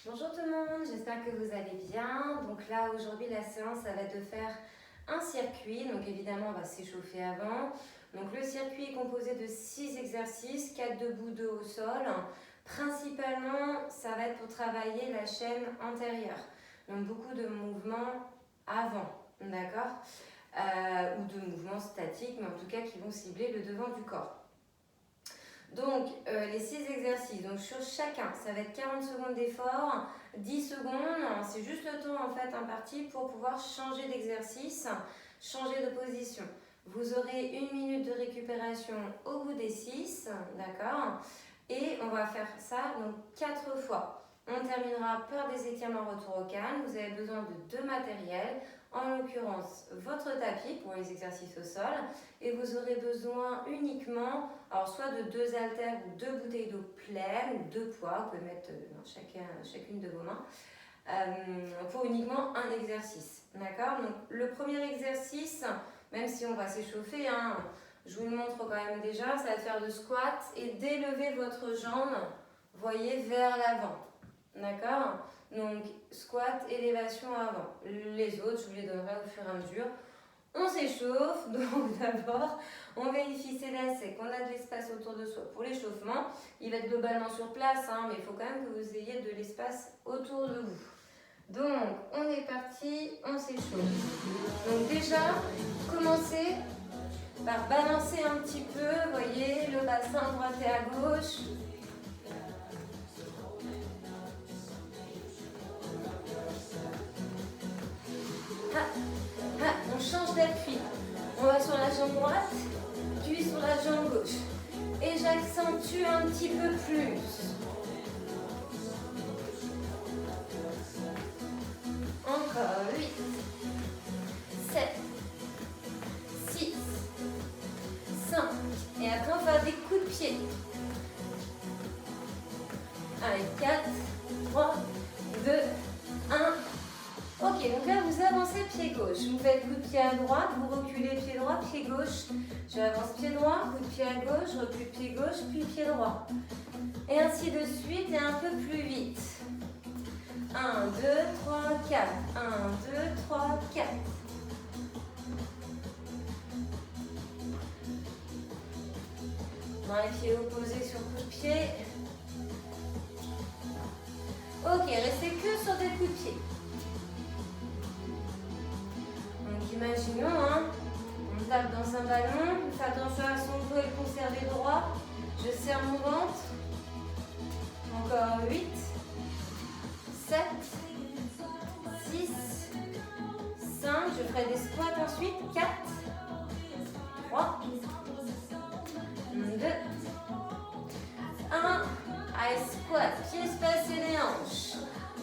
Bonjour tout le monde, j'espère que vous allez bien. Donc là aujourd'hui la séance ça va être de faire un circuit. Donc évidemment on va s'échauffer avant. Donc le circuit est composé de 6 exercices, 4 debout, 2 au sol. Principalement ça va être pour travailler la chaîne antérieure. Donc beaucoup de mouvements avant, d'accord, ou de mouvements statiques, mais en tout cas qui vont cibler le devant du corps. Donc, les 6 exercices, donc sur chacun, ça va être 40 secondes d'effort, 10 secondes, c'est juste le temps en fait imparti pour pouvoir changer d'exercice, changer de position. Vous aurez 1 minute de récupération au bout des 6, d'accord? Et on va faire ça donc 4 fois. On terminera par des étirements retour au calme. Vous avez besoin de 2 matériels, en l'occurrence votre tapis pour les exercices au sol, et vous aurez besoin uniquement, alors soit de 2 haltères ou 2 bouteilles d'eau pleines ou 2 poids, vous pouvez mettre dans chacune de vos mains, pour uniquement un exercice. D'accord? Donc le premier exercice, même si on va s'échauffer, hein, je vous le montre quand même déjà, ça va être faire de squat et d'élever votre jambe, voyez, vers l'avant. D'accord? Donc squat, élévation avant. Les autres, je vous les donnerai au fur et à mesure. On s'échauffe, donc d'abord, on vérifie ses lacets, qu'on a de l'espace autour de soi pour l'échauffement. Il va être globalement sur place, hein, mais il faut quand même que vous ayez de l'espace autour de vous. Donc, on est parti, on s'échauffe. Donc déjà, commencez par balancer un petit peu, voyez, le bassin à droite et à gauche. On change d'appui. On va sur la jambe droite, puis sur la jambe gauche. Et j'accentue un petit peu plus. Encore 8, 7, 6, 5. Et après on va faire des coups de pied. Allez, 4, 3, 2, 1. Ok, donc là vous avancez pied gauche, vous faites coup de pied à droite, vous reculez pied droit, pied gauche, j'avance pied droit, coup de pied à gauche, recule pied gauche, puis pied droit. Et ainsi de suite et un peu plus vite. 1, 2, 3, 4. 1, 2, 3, 4. Main et pied opposés sur coup de pied. Ok, restez que sur des coups de pied. Donc imaginons, hein, on tape dans un ballon, on fait attention à son dos et le conserver droit. Je serre mon ventre. Encore 8, 7, 6, 5. Je ferai des squats ensuite. 4, 3, 2, 1. Allez, squat, pieds espacés les hanches.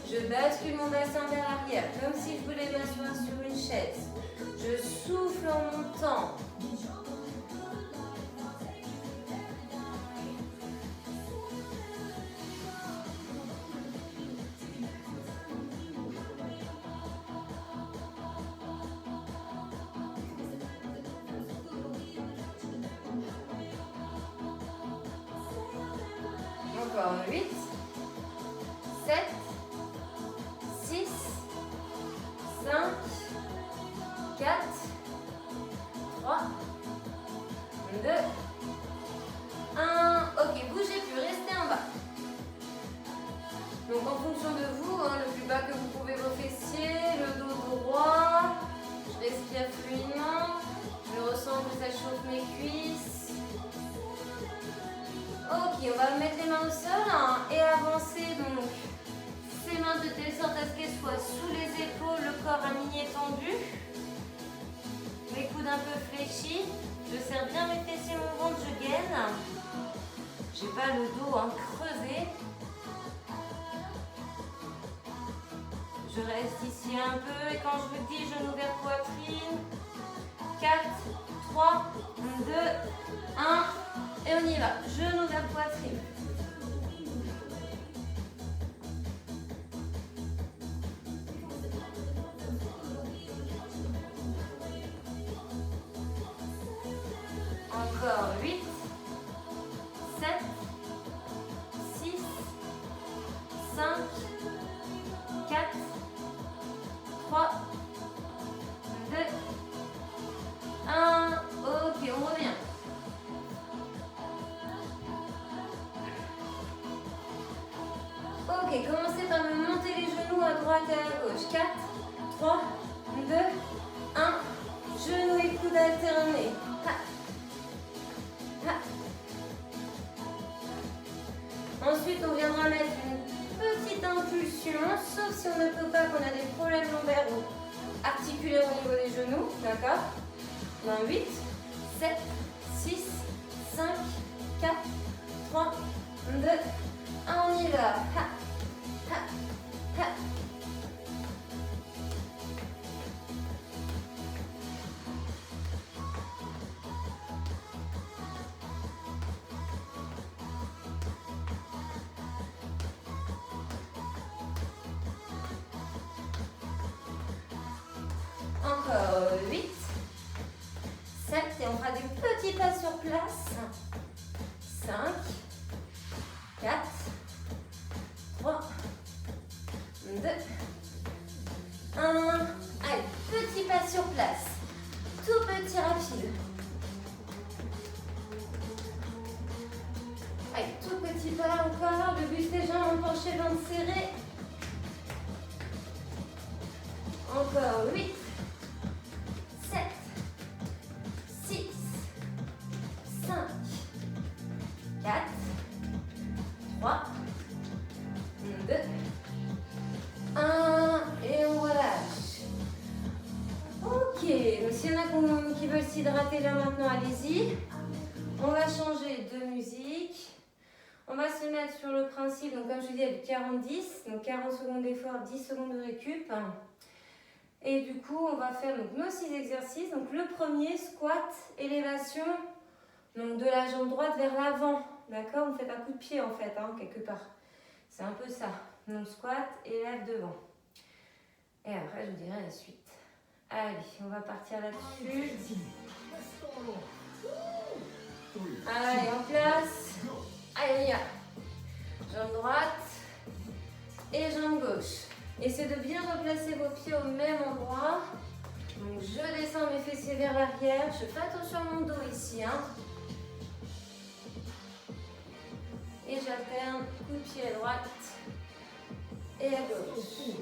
Je bascule mon bassin vers l'arrière, comme si je voulais m'asseoir sur une chaise. Je souffle en montant. Encore 8, 7, 6, 5, 4, 3, 2, 1. Ok, bougez plus, restez en bas. Donc en fonction de vous, hein, le plus bas que vous pouvez vos fessiers, le dos droit. Je respire fluidement. Je ressens que ça chauffe mes cuisses. Ok, on va mettre les mains au sol, hein, et avancer donc ces mains de telle sorte à ce qu'elles soient sous les épaules, le corps à mi étendu. Les coudes un peu fléchis. Je serre bien mes fessiers, mon ventre, je gaine. J'ai pas le dos creusé. Je reste ici un peu et quand je vous dis genou vers poitrine. 4, 3, 2, 1. Et on y va. Genou vers poitrine. Encore 8, 7, 6, 5, Ok, commencez par me monter les genoux à droite et à gauche. 4, 3, 2, 1. Genoux et coudes alternés. Ha. Ha. Ensuite, on viendra mettre une petite impulsion, sauf si on ne peut pas, qu'on a des problèmes lombaires ou articulaires au niveau des genoux. D'accord? Dans 8, 7, 6, 5, 4, 3, 2, 1. On y va. Ha. Ha. Ha. Encore 8, 7, et on fera des petits pas sur place. 5, 4, 3, 2, 1. Allez, petit pas sur place. Tout petit rapide. Allez, tout petit pas encore. Le buste des jambes penché, ventre serré. Encore 8, 7, 6, 5, 4, 3, 2, 1. Et on relâche. Ok, donc s'il y en a qui veulent s'hydrater là maintenant, allez-y. On va changer de musique. On va se mettre sur le principe, donc comme je vous dis, du 40-10, donc 40 secondes d'effort, 10 secondes de récup. Et du coup, on va faire donc, nos 6 exercices. Donc le premier, squat, élévation, donc de la jambe droite vers l'avant. D'accord? Vous faites un coup de pied en fait, quelque part. C'est un peu ça. Donc squat, élève devant. Et après, je vous dirai la suite. Allez, on va partir là-dessus. Allez, en place. Allez, les gars. Jambe droite et jambe gauche. Essayez de bien replacer vos pieds au même endroit. Donc, je descends mes fessiers vers l'arrière. Je fais attention à mon dos ici. Et j'alterne coup de pied à droite et à gauche.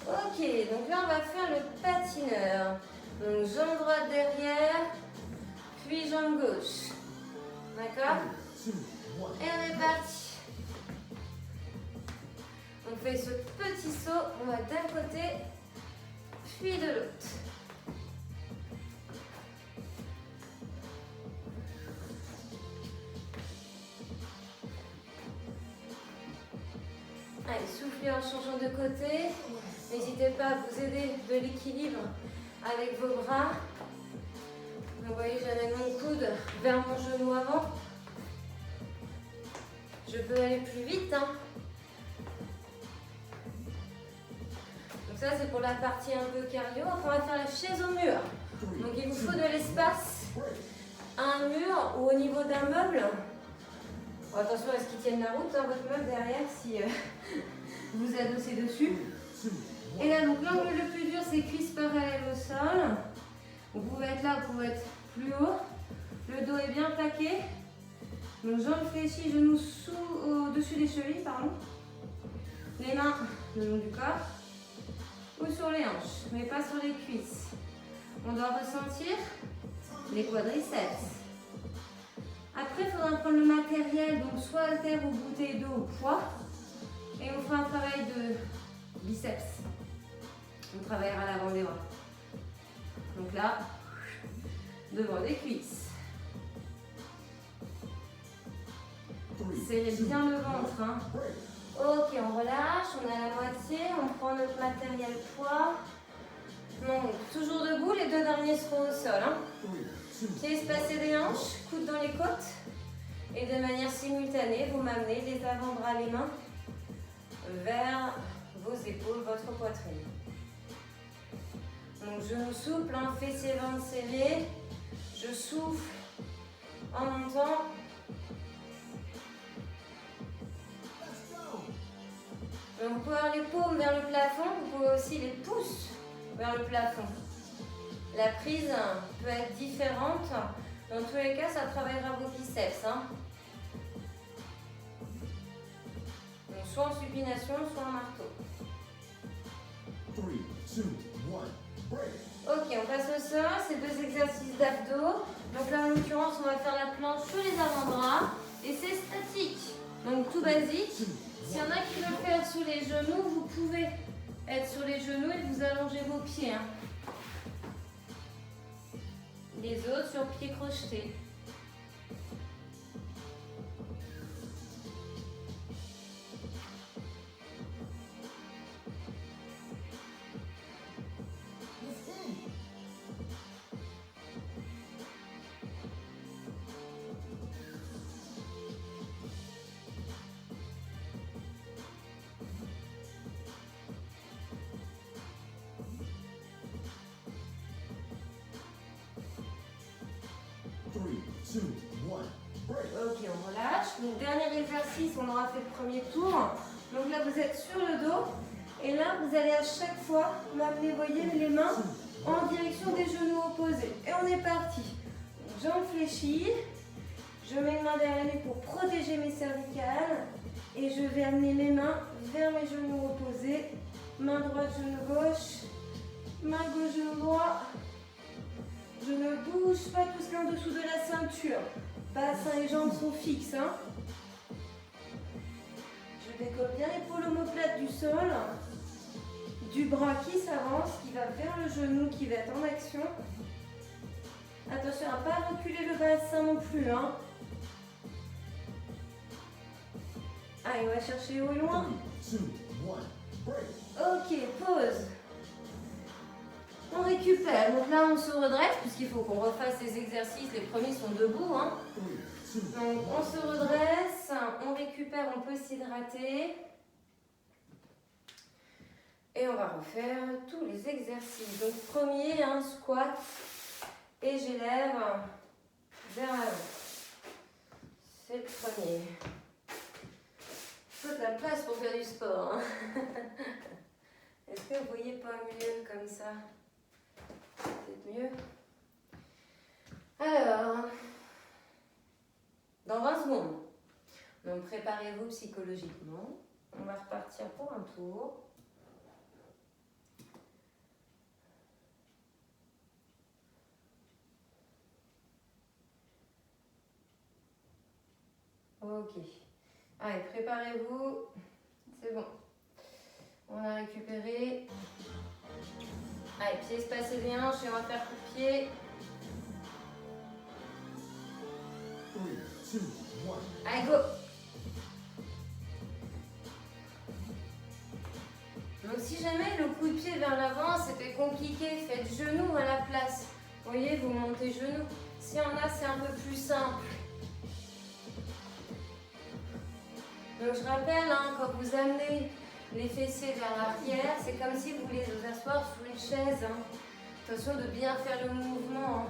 Ok, donc là on va faire le patineur. Donc jambe droite derrière, puis jambe gauche. D'accord? Et on est parti. On fait ce petit saut, on va d'un côté, puis de l'autre. Allez, soufflez en changeant de côté. N'hésitez pas à vous aider de l'équilibre avec vos bras. Vous voyez, j'amène mon coude vers mon genou avant. Je peux aller plus vite. Donc ça, c'est pour la partie un peu cardio. Enfin, on va faire la chaise au mur. Donc il vous faut de l'espace à un mur ou au niveau d'un meuble. Bon, attention à ce qu'il tienne la route, votre meuble derrière, si vous vous adossez dessus. Et là, donc l'angle le plus dur, c'est cuisses parallèles au sol. Vous pouvez être là, vous pouvez être plus haut. Le dos est bien plaqué. Donc jambes fléchies, genoux au-dessus des chevilles, pardon. Les mains le long du corps ou sur les hanches, mais pas sur les cuisses. On doit ressentir les quadriceps. Après, il faudra prendre le matériel, donc soit haltère ou bouteille d'eau ou poids. Et on fera un travail de biceps. On travaillera à l'avant des bras. Donc là, devant des cuisses. Serrez bien le ventre. Ok, on relâche, on a la moitié, on prend notre matériel poids. Donc, toujours debout, les deux derniers seront au sol. Pieds espacés des hanches, coudes dans les côtes. Et de manière simultanée, vous m'amenez les avant-bras, les mains vers vos épaules, votre poitrine. Donc, genoux souples, fessiers ventre serré. Je souffle en montant pouvez avoir les paumes vers le plafond, vous pouvez aussi les pouces vers le plafond. La prise peut être différente. Dans tous les cas, ça travaillera vos biceps. Hein. Donc, soit en supination, soit en marteau. 3, 2, 1, break. Ok, on passe au sol, c'est 2 exercices d'abdos. Donc là, en l'occurrence, on va faire la planche sur les avant-bras. Et c'est statique, donc tout basique. S'il y en a qui veulent faire sur les genoux, vous pouvez être sur les genoux et vous allongez vos pieds. Hein. Les autres sur pieds crochetés. Ok, on relâche. Donc, dernier exercice, on aura fait le premier tour. Donc là, vous êtes sur le dos. Et là, vous allez à chaque fois m'amener, voyez, les mains en direction des genoux opposés. Et on est parti. Jambes fléchies. Je mets une main derrière la nuque pour protéger mes cervicales. Et je vais amener mes mains vers mes genoux opposés. Main droite, genou gauche. Main gauche, genou droit. Je ne bouge pas tout ce qui est en dessous de la ceinture. Bassin et jambes sont fixes. Hein. Je décolle bien l'épaule omoplate du sol. Du bras qui s'avance, qui va vers le genou, qui va être en action. Attention à ne pas reculer le bassin non plus. Hein. Allez, on va chercher haut et loin. 3, 2, 1, break. Ok, pause. On récupère. Donc là, on se redresse puisqu'il faut qu'on refasse les exercices. Les premiers sont debout. Hein. Donc, on se redresse, on récupère, on peut s'hydrater. Et on va refaire tous les exercices. Donc, premier, un squat. Et j'élève vers l'avant. C'est le premier. Il faut de la place pour faire du sport. Hein. Est-ce que vous voyez pas mieux comme ça? Peut-être mieux. Alors, dans 20 secondes, donc préparez-vous psychologiquement. On va repartir pour un tour. Ok. Allez, préparez-vous. C'est bon. On a récupéré. Allez, pieds espacés bien, on va faire coup de pied. 3, 2, 1. Allez, go. Donc si jamais le coup de pied vers l'avant, c'était compliqué, faites genou à la place. Vous voyez, vous montez genou. Si y en a, c'est un peu plus simple. Donc je rappelle, hein, quand vous amenez les fessiers vers l'arrière, c'est comme si vous voulez vous asseoir sur une chaise. Hein. Attention de bien faire le mouvement. Hein.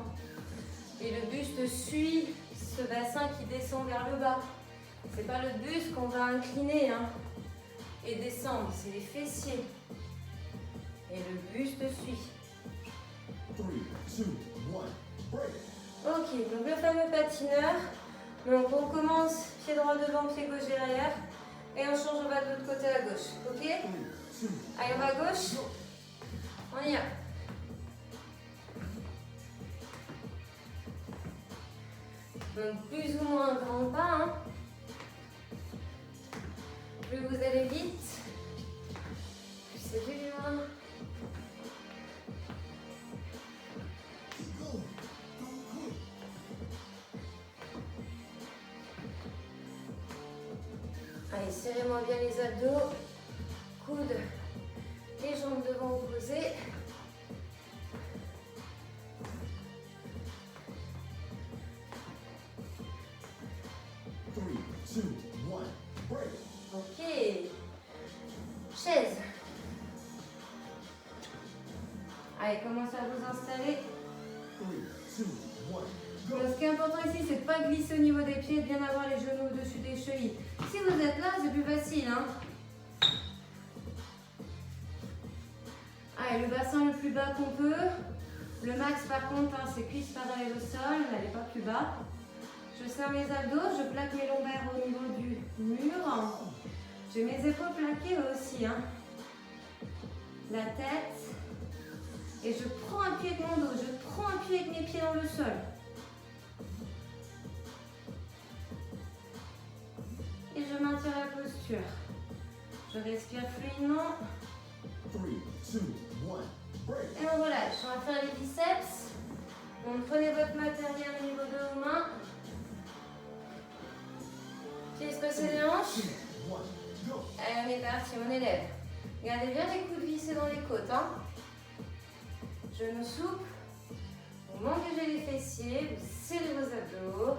Et le buste suit ce bassin qui descend vers le bas. C'est pas le buste qu'on va incliner hein, et descendre, c'est les fessiers. Et le buste suit. 3, 2, 1, break. Ok, donc le fameux patineur. Donc on commence pied droit devant, pied gauche derrière. Et on change, on va de l'autre côté à gauche. Ok? 3, 2, Allez, on va à gauche. On y va. Donc plus ou moins grand pas. Hein. Plus vous allez vite, plus c'est dur. Allez, serrez-moi bien les abdos, coudes, les jambes devant opposées. Ok. Chaise. Allez, commencez à vous installer. 3, 2, 1, Donc, ce qui est important ici, c'est de ne pas glisser au niveau des pieds, de bien avoir les genoux au-dessus des chevilles. Si vous êtes là, c'est plus facile. Hein. Allez, le bassin le plus bas qu'on peut. Le max par contre, hein, c'est cuisses parallèles au sol, n'allez pas plus bas. Je serre mes abdos, je plaque mes lombaires au niveau du mur. J'ai mes épaules plaquées aussi. Hein. La tête. Et je prends un pied avec mon dos, je prends un pied avec mes pieds dans le sol. Et je maintiens la posture. Je respire fluidement. 3, 2, 1, break. Et on relâche. On va faire les biceps. Donc prenez votre matériel au niveau de vos mains. Pieds passés les hanches. 2, 1, go. Allez, on est parti, on élève. Gardez bien les coudes vissés dans les côtes. Hein. Genoux souples. Vous m'engagez les fessiers, vous serrez vos abdos.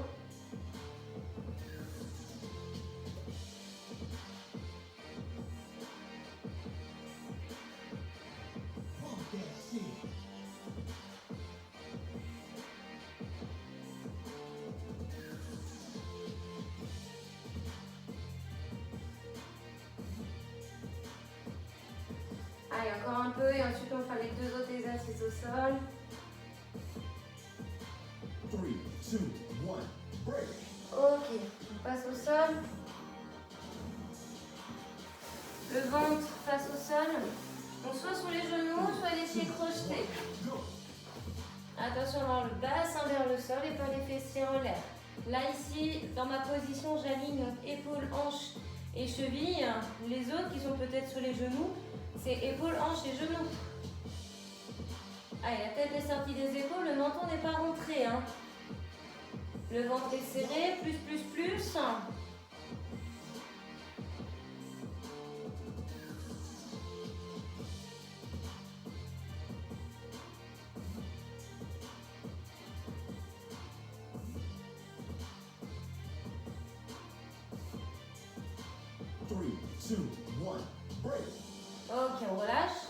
Allez, encore un peu et ensuite on fera les deux autres exercices au sol. 3, 2, 1, break. Ok, on passe au sol. Le ventre face au sol. Donc soit sur les genoux, soit les pieds crochetés. Go. Attention, dans le bassin vers le sol et pas les fessiers en l'air. Là, ici, dans ma position, j'aligne donc épaules, hanches et chevilles. Les autres qui sont peut-être sur les genoux, c'est épaules, hanches et genoux. Allez, la tête est sortie des épaules, le menton n'est pas rentré. Hein. Le ventre est serré, plus. 3, 2, 1, break. Ok, on relâche.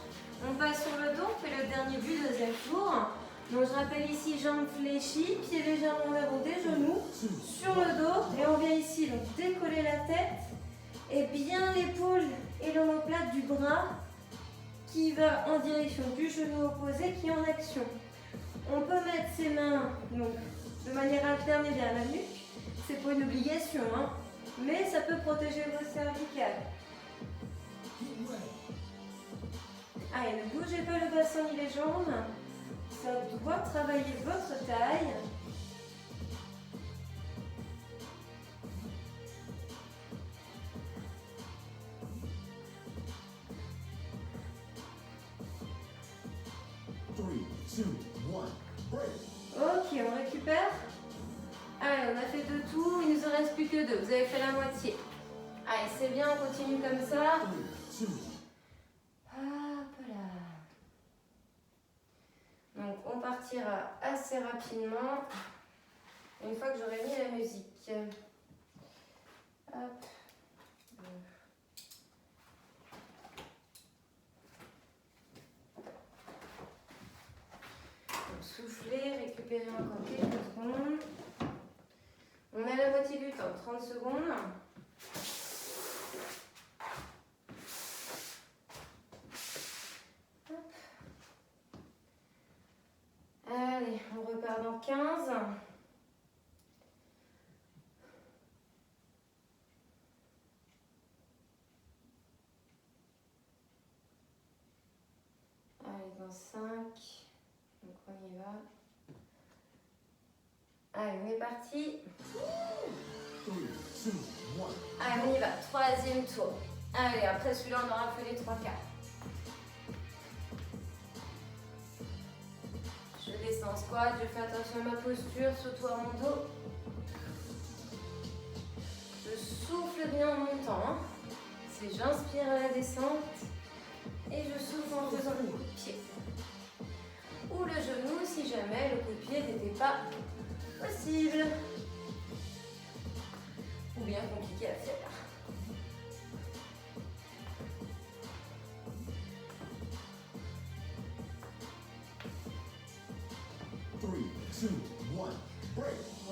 On passe sur le dos, on fait le dernier but, deuxième tour. Donc je rappelle ici, jambes fléchies, pieds légèrement en avant des genoux, sur le dos. Et on vient ici, donc décoller la tête et bien l'épaule et l'omoplate du bras qui va en direction du genou opposé qui est en action. On peut mettre ses mains donc, de manière alternée vers la nuque. C'est pas une obligation, hein, mais ça peut protéger vos cervicales. Allez, ne bougez pas le bassin ni les jambes. Ça doit travailler votre taille. Ok, on récupère. Allez, on a fait 2 tours, il nous en reste plus que 2. Vous avez fait la moitié. Allez, c'est bien, on continue comme ça. Hop là. Donc, on partira assez rapidement une fois que j'aurai mis la musique. Hop. Donc, soufflez, récupérez encore quelques secondes. On a la moitié du temps, 30 secondes. Hop. Allez, on repart dans 15. Allez, dans 5. Donc on y va. Allez, on est parti. 3, 2, 1. Allez, on y va. 3e tour. Allez, après celui-là, on aura fait les 3 quarts. Je descends en squat, je fais attention à ma posture, surtout à mon dos. Je souffle bien en montant. Hein. C'est j'inspire à la descente et je souffle en faisant le coup de pied. Ou le genou si jamais le coup de pied n'était pas possible. Ou bien compliqué à faire.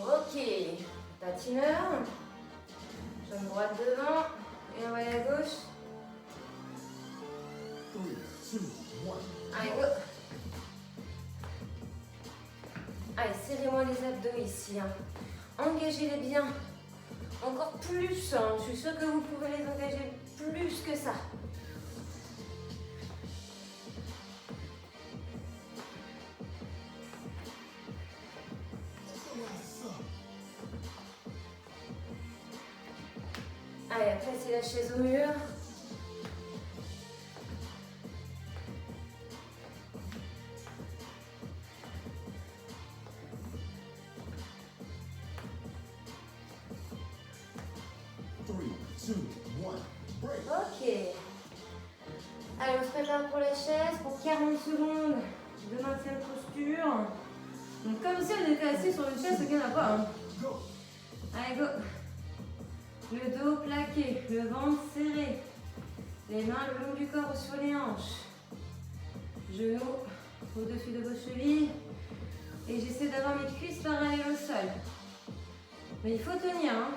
Ok, patineur, jambe droite devant et on va à gauche. 3, 2, 1. Allez, go. Allez, serrez-moi les abdos ici. Hein. Engagez-les bien. Encore plus. Hein. Je suis sûre que vous pouvez les engager plus que ça. Allez, après c'est la chaise au mur. Ok. Allez, on se prépare pour la chaise pour 40 secondes de maintien de posture. Donc comme si on était assis sur une chaise, c'est qu'il n'y en a pas. Hein. Allez, go. Le dos plaqué, le ventre serré. Les mains le long du corps sur les hanches. Genoux au-dessus de vos chevilles. Et j'essaie d'avoir mes cuisses parallèles au sol. Mais il faut tenir. Hein.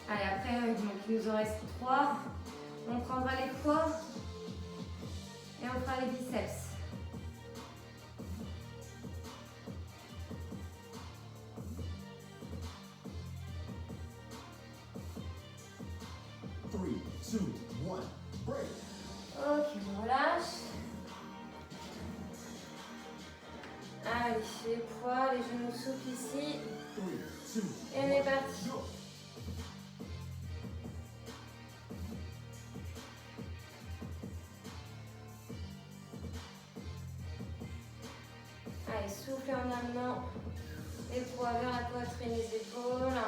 Allez, après, donc, il nous en reste 3. On prendra les poids et on fera les biceps. Ok, on relâche. Allez, les poids, les genoux souples ici. Et on est parti. Allez, soufflez en amenant les poids vers la poitrine, les épaules.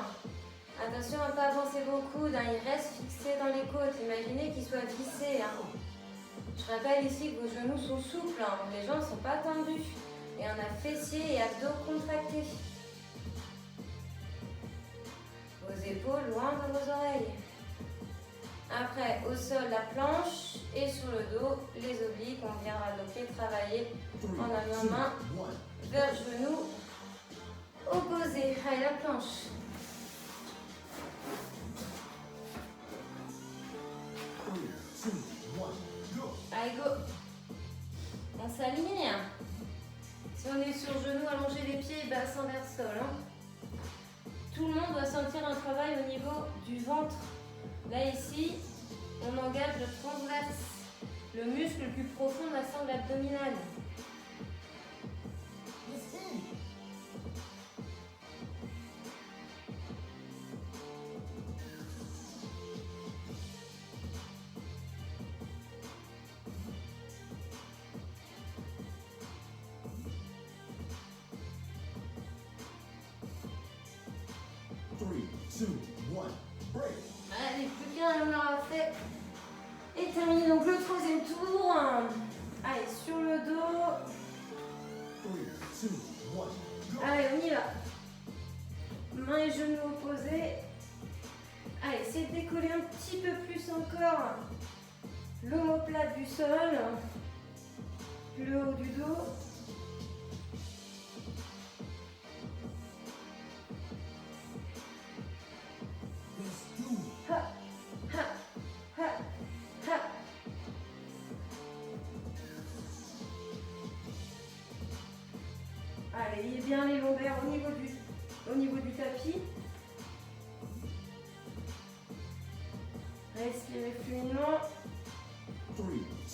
Attention à ne pas avancer vos coudes, hein, ils restent fixés dans les côtes. Imaginez qu'ils soient vissés. Hein. Je rappelle ici que vos genoux sont souples, hein, les jambes ne sont pas tendues. Et on a fessiers et abdos contractés. Vos épaules loin de vos oreilles. Après, au sol, la planche et sur le dos, les obliques. On viendra donc les travailler en amenant main vers genou opposé. Allez, la planche. Allez, go. On s'aligne. Si on est sur genou, allongez les pieds et bassin vers le sol. Hein. Tout le monde doit sentir un travail au niveau du ventre. Là, ici, on engage le transverse, le muscle le plus profond de la sangle abdominale. 2, 1, break. Allez, plus qu'un, on aura fait. Et terminé donc le troisième tour. Allez, sur le dos. 3, 2, 1, go. Allez, on y va. Mains et genoux opposés. Allez, essayez de décoller un petit peu plus encore l'omoplate du sol. Le haut du dos. Allez, ayez bien les lombaires au niveau du tapis. Respirez fluidement. 3,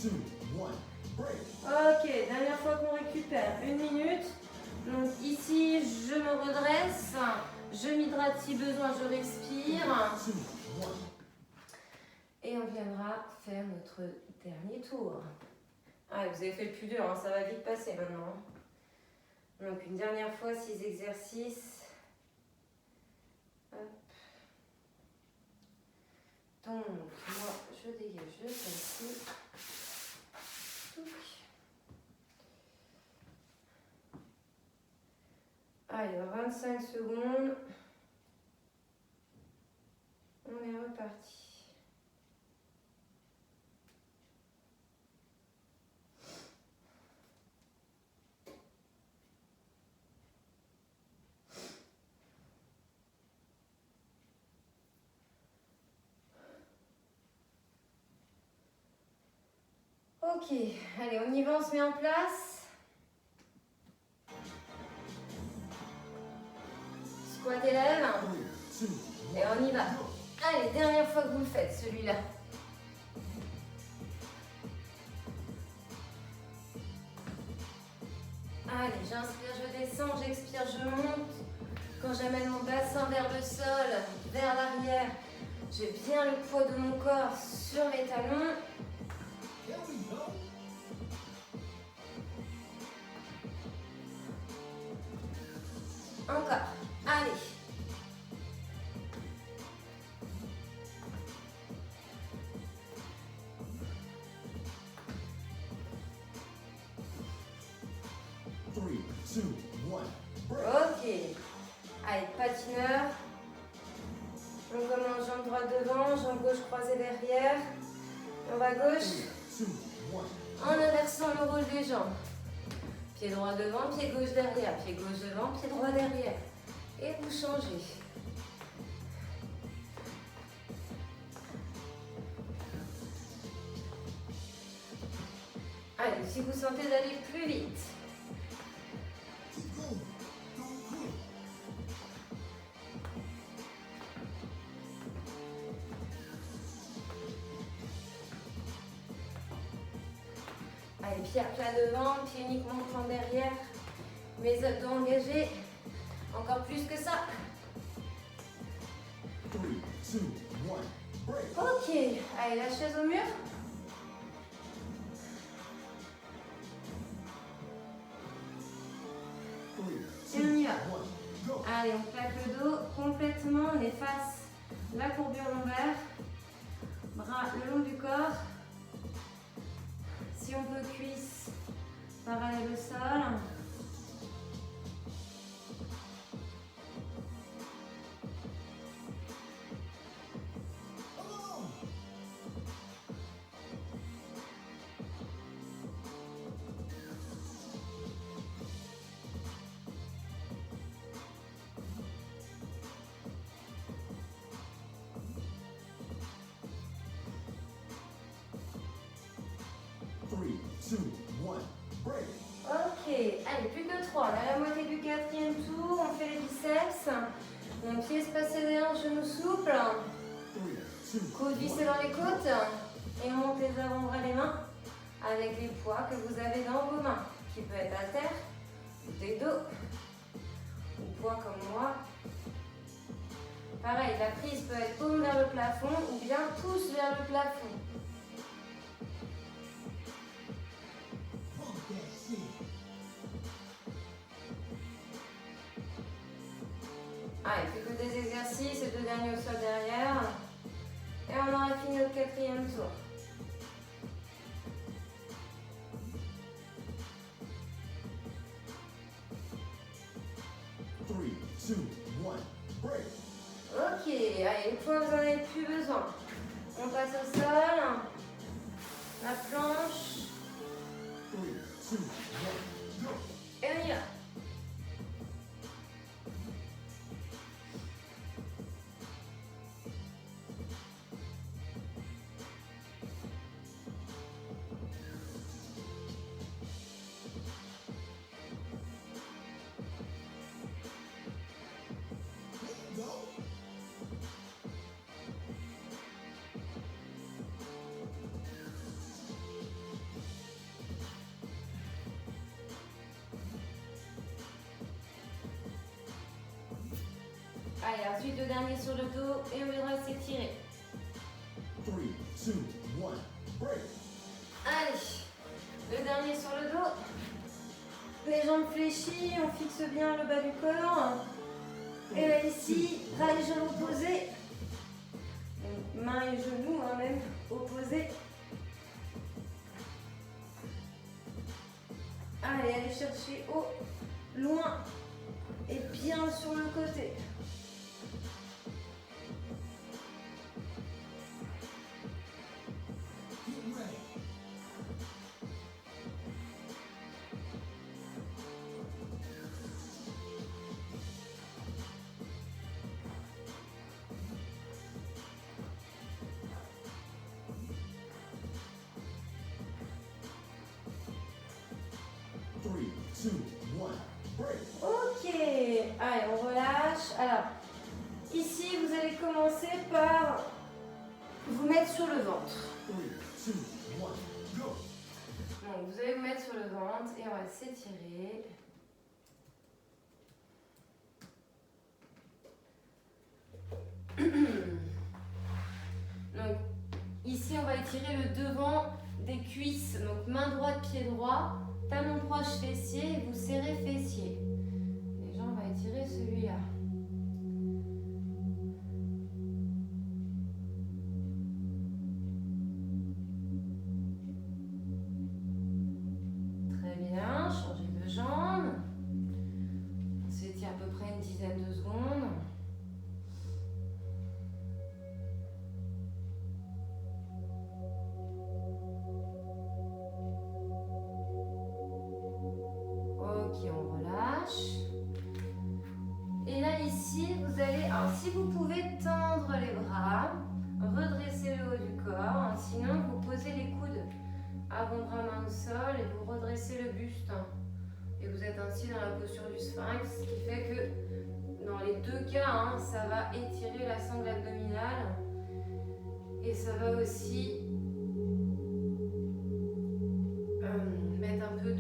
2, 1, break. Ok, dernière fois qu'on récupère, 1 minute. Donc ici, je me redresse, je m'hydrate si besoin, je respire. 2, 1. Et on viendra faire notre dernier tour. Ah, vous avez fait le plus dur, hein, ça va vite passer maintenant. Donc une dernière fois, 6 exercices. Hop. Donc, moi, je dégage de celle-ci. Allez, 25 secondes. On est reparti. Ok, allez, on y va, on se met en place. Squat et lève. 3, 2, Et on y va. Allez, dernière fois que vous le faites, celui-là. Allez, j'inspire, je descends, j'expire, je monte. Quand j'amène mon bassin vers le sol, vers l'arrière, j'ai bien le poids de mon corps sur mes talons. Here we go. Encore. Allez. Three, two, one, break. Ok. Allez, patineur. On commence jambe droite devant, jambe gauche croisée derrière. On va à gauche 3, 2, 1. en inversant le rôle des jambes. Pied droit devant, pied gauche derrière. Pied gauche devant, pied droit derrière. Et vous changez. Allez, si vous sentez d'aller plus vite. Keep going. Don't quit. Allez, pied à plat devant, pied uniquement plan derrière. Mes abdos engagés. Encore plus que ça. 3, 2, 1, break. Ok, allez, la chaise au mur. 3, Et on y va. 2, 1, go. Allez, on plaque le dos complètement, on efface la courbure lombaire, bras le long du corps. Si on peut, cuisse parallèle au sol. Come on. Three, two, one, break. Ok, allez, plus que 3. On a la moitié du quatrième tour, on fait les biceps. Mon pied espacé derrière, genou souple. 3, 2, Coude vissé 1. dans les côtes. Et on monte les avant-bras, les mains, avec les poids que vous avez dans vos mains, qui peut être à terre, des dos, ou poids comme moi. Pareil, la prise peut être paume vers le plafond ou bien pouce vers le plafond. Pump that shit. Allez, plus que des exercices et 2 derniers au sol derrière. Et on aura fini notre quatrième tour. Three, two, one, break. Ok, allez, une fois que vous n'en avez plus besoin, on passe au sol, la planche, 3, 2, 1, go. et on y va. Go. Allez, ensuite le dernier sur le dos et on viendra s'étirer. 3, 2, 1, break. Allez, le dernier sur le dos. Les jambes fléchies, on fixe bien le bas du corps. Et là ici, bras et jambes opposés. Donc, mains et genoux même opposés. Allez, allez chercher haut, loin et bien sur le côté. Get ready. 3, 2, 1, break. Ok, allez, on relâche. Alors, ici, vous allez commencer par vous mettre sur le ventre. 3, 2, 1, go. Donc, vous allez vous mettre sur le ventre et on va s'étirer. Donc, ici, on va étirer le devant des cuisses. Donc, main droite, pied droit, talon proche fessier et vous serrez fessier. Déjà, on va étirer celui-là. Très bien, changez de jambe. On s'étire à peu près une dizaine de secondes. Ok, on relâche. Et là, ici, vous allez, alors si vous pouvez tendre les bras, redresser le haut du corps, sinon vous posez les coudes avant-bras main au sol et vous redressez le buste. Et vous êtes ainsi dans la posture du sphinx, ce qui fait que dans les deux cas, ça va étirer la sangle abdominale et ça va aussi mettre un peu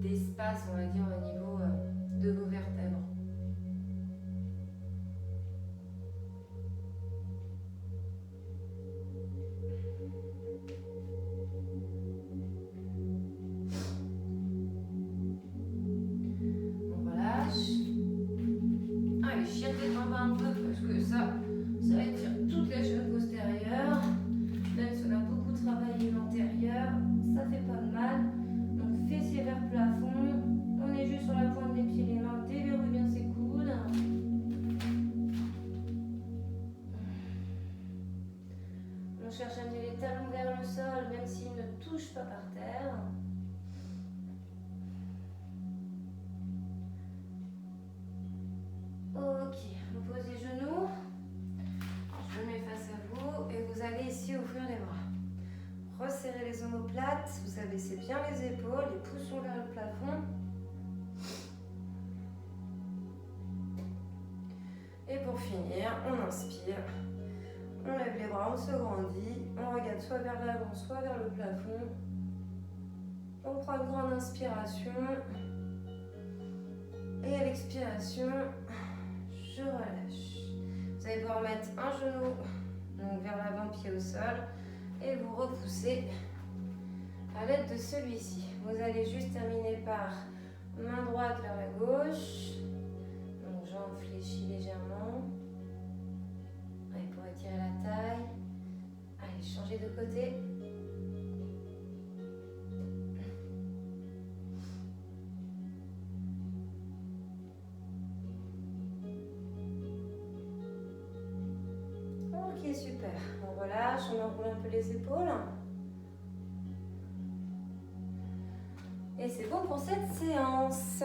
d'espace, on va dire, au niveau de vos vertèbres. On relâche. Allez, chiatez le bas un peu parce que ça étire toute la chaîne postérieure. Même si on a beaucoup travaillé l'antérieur, ça fait pas de mal. Donc fessiers vers plafond. On est juste sur la pointe des pieds, les mains, déverrouillez bien ses coudes. On cherche à amener les talons vers le sol, même s'ils ne touchent pas par terre. Ok, vous posez genoux. Je me mets face à vous et vous allez ici ouvrir les bras. Resserrez les omoplates, vous abaissez bien les épaules, les pouces sont vers le plafond. Et pour finir, on inspire, on lève les bras, on se grandit, on regarde soit vers l'avant, soit vers le plafond. On prend une grande inspiration et à l'expiration, je relâche. Vous allez pouvoir mettre un genou donc vers l'avant, pied au sol et vous repoussez à l'aide de celui-ci. Vous allez juste terminer par main droite vers la gauche. Donc jambes fléchies légèrement. Allez, pour étirer la taille. Allez, changez de côté. Ok, super. On relâche, on enroule un peu les épaules. Et c'est bon pour cette séance.